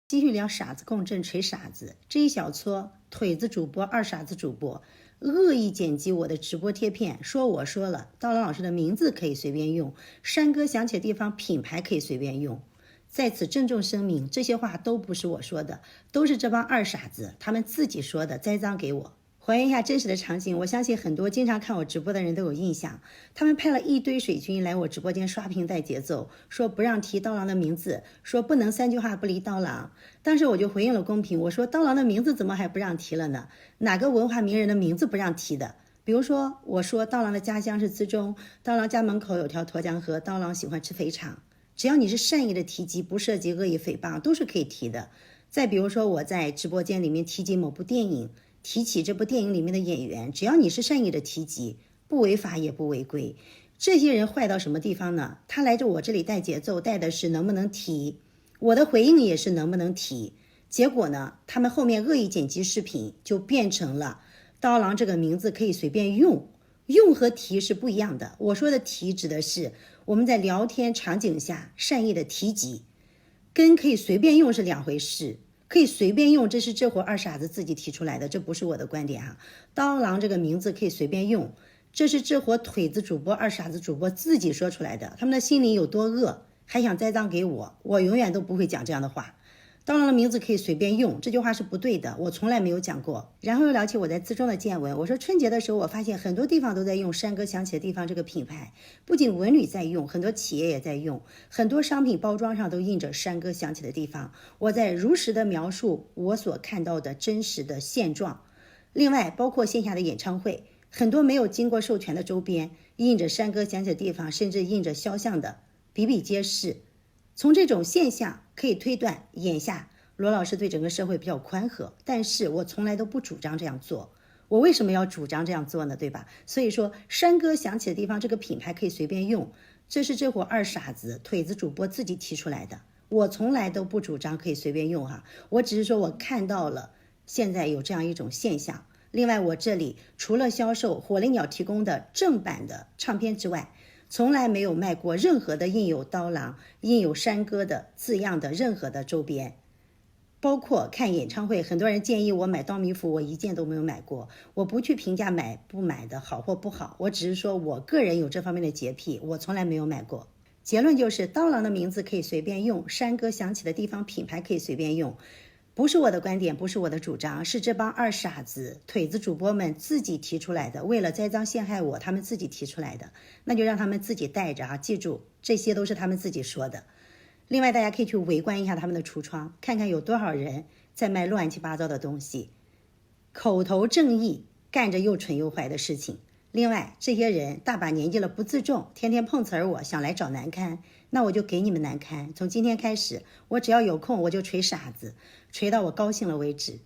继续聊傻子共振锤傻子，这一小撮腿子主播、二傻子主播恶意剪辑我的直播贴片，说我说了刀郎老师的名字可以随便用，山歌响起的地方品牌可以随便用。在此郑重声明，这些话都不是我说的，都是这帮二傻子他们自己说的，栽赃给我。还原一下真实的场景，我相信很多经常看我直播的人都有印象，他们派了一堆水军来我直播间刷屏带节奏，说不让提刀郎的名字，说不能3句话不离刀郎。当时我就回应了公屏，我说刀郎的名字怎么还不让提了呢？哪个文化名人的名字不让提的？比如说我说刀郎的家乡是资中，刀郎家门口有条沱江河，刀郎喜欢吃肥肠，只要你是善意的提及，不涉及恶意诽谤，都是可以提的。再比如说我在直播间里面提及某部电影，提起这部电影里面的演员，只要你是善意的提及，不违法也不违规。这些人坏到什么地方呢？他来着我这里带节奏，带的是能不能提，我的回应也是能不能提。结果呢，他们后面恶意剪辑视频，就变成了刀郎这个名字可以随便用，用和提是不一样的。我说的提指的是我们在聊天场景下善意的提及，跟可以随便用是两回事。可以随便用，这是这伙二傻子自己提出来的，这不是我的观点啊。刀郎这个名字可以随便用，这是这伙腿子主播、二傻子主播自己说出来的，他们的心里有多恶，还想栽赃给我，我永远都不会讲这样的话。刀郎的名字可以随便用，这句话是不对的，我从来没有讲过。然后又聊起我在资中的见闻，我说春节的时候我发现很多地方都在用山歌响起的地方这个品牌，不仅文旅在用，很多企业也在用，很多商品包装上都印着山歌响起的地方。我在如实的描述我所看到的真实的现状。另外包括线下的演唱会，很多没有经过授权的周边印着山歌响起的地方，甚至印着肖像的比比皆是。从这种现象可以推断，眼下罗老师对整个社会比较宽和，但是我从来都不主张这样做。我为什么要主张这样做呢？对吧？所以说山歌响起的地方这个品牌可以随便用，这是这伙二傻子腿子主播自己提出来的，我从来都不主张可以随便用哈。我只是说我看到了现在有这样一种现象。另外我这里除了销售火灵鸟提供的正版的唱片之外，从来没有卖过任何的印有刀郎、印有山歌的字样的任何的周边。包括看演唱会，很多人建议我买刀迷服，我一件都没有买过。我不去评价买不买的好或不好，我只是说我个人有这方面的洁癖，我从来没有买过。结论就是刀郎的名字可以随便用，山歌响起的地方品牌可以随便用，不是我的观点，不是我的主张，是这帮二傻子腿子主播们自己提出来的，为了栽赃陷害我，他们自己提出来的，那就让他们自己带着啊，记住这些都是他们自己说的。另外大家可以去围观一下他们的橱窗，看看有多少人在卖乱七八糟的东西，口头正义，干着又蠢又坏的事情。另外这些人大把年纪了不自重，天天碰瓷儿我，想来找难堪，那我就给你们难堪。从今天开始，我只要有空我就锤傻子，锤到我高兴了为止。